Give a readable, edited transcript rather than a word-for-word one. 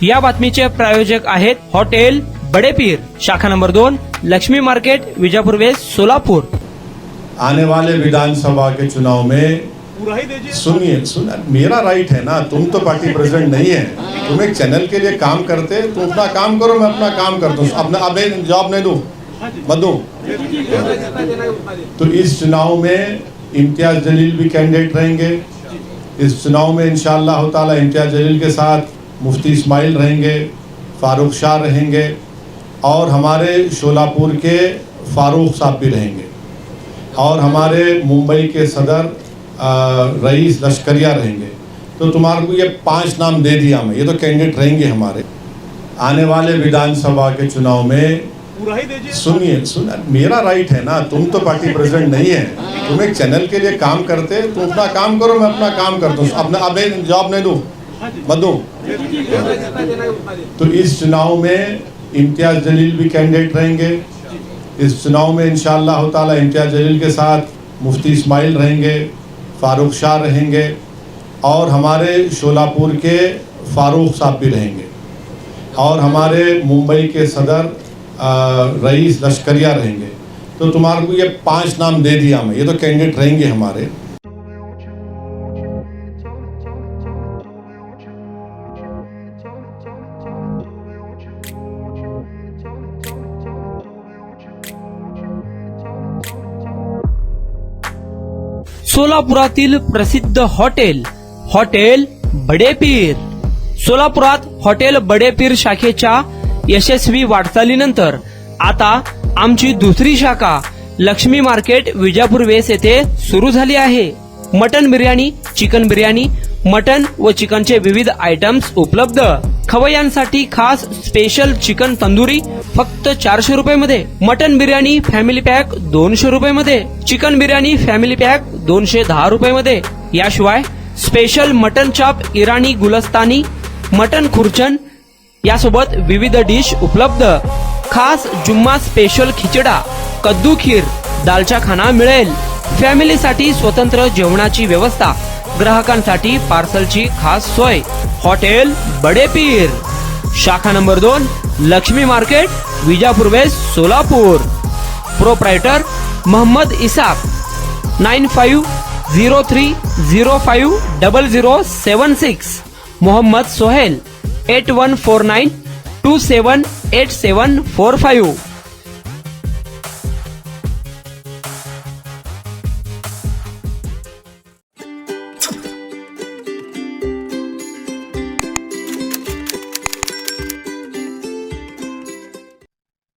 या बातमीचे प्रायोजक आहेत हॉटेल बड़ेपीर, शाखा number 2, Laxmi market, Vijapur west, Solapur. आने वाले विधानसभा के चुनाव में सुनिए, मेरा राइट है ना, तुम तो पार्टी प्रेसिडेंट नहीं है, तुम एक चैनल के लिए काम करते, तुम अपना काम करो, मैं अपना काम करता हूँ, अपने जॉब नहीं दूं, मत दूं। तो इस चुनाव में इम्तियाज जलील भी कैंडिडेट रहेंगे। इस चुनाव में इंशाअल्लाह ताला इम्तियाज जलील के साथ मुफ्ती इस्माइल रहेंगे, फारूक शाह रहेंगे और हमारे शोलापुर के फारूक साहब भी रहेंगे और हमारे मुंबई के सदर रईस लश्करिया रहेंगे। तो तुम्हारे को ये 5 नाम दे दिया मैं, ये तो कैंडिडेट रहेंगे हमारे। आने वाले विधानसभा के चुनाव में सुनिए, मेरा राइट है ना, तुम तो पार्टी प्रेसिडेंट नहीं है, तुम एक चैनल के लिए काम करते, तुम अपना काम करो, मैं अपना काम करता हूँ, अपने जॉब नहीं दूं, मत दूं। तो इस चुनाव में इम्तियाज जलील भी कैंडिडेट रहेंगे। इस चुनाव में इंशाअल्लाह ताला इम्तियाज जलील के साथ मुफ्ती इस्माइल रहेंगे, फारूक शाह रहेंगे और हमारे शोलापुर के फारूक साहब भी रहेंगे और हमारे मुंबई के सदर रईस लश्करिया रहेंगे। तो तुम्हारे को ये 5 नाम दे दिया मैं, ये तो कैंडिडेट रहेंगे हमारे। सोलापुरातील प्रसिद्ध हॉटेल बड़ेपीर। सोलापुरात हॉटेल बड़ेपीर शाखेच्या यशस्वी वाटचालीनंतर आता आमची दुसरी शाखा लक्ष्मी मार्केट, विजापूर वेस्ट येथे सुरू झाली आहे। Mutton biryani, chicken biryani, mutton व चिकनचे विविध आयटम्स उपलब्ध। खवय्यांसाठी खास स्पेशल चिकन तंदुरी फक्त 400 रुपये मध्ये, मटन बिर्याणी फॅमिली पॅक 200 रुपये मध्ये, चिकन बिर्याणी फॅमिली पॅक 210 रुपये मध्ये। याशिवाय स्पेशल मटन चाप, इराणी गुलस्तानी, मटन खुर्चन यासोबत विविध डिश उपलब्ध। खास जुम्मा स्पेशल खिचडा, कद्दू खीर, दालचा खाना मिळेल। फॅमिलीसाठी स्वतंत्र जेवणाची व्यवस्था, ग्राहकांसाठी पार्सलची खास सोय। हॉटेल बड़ेपीर, शाखा number 2, Laxmi market, Vijapur west, Solapur. Proprietor Mohammad Isaq, 9503050076। Mohammad Sohail, 8149278745।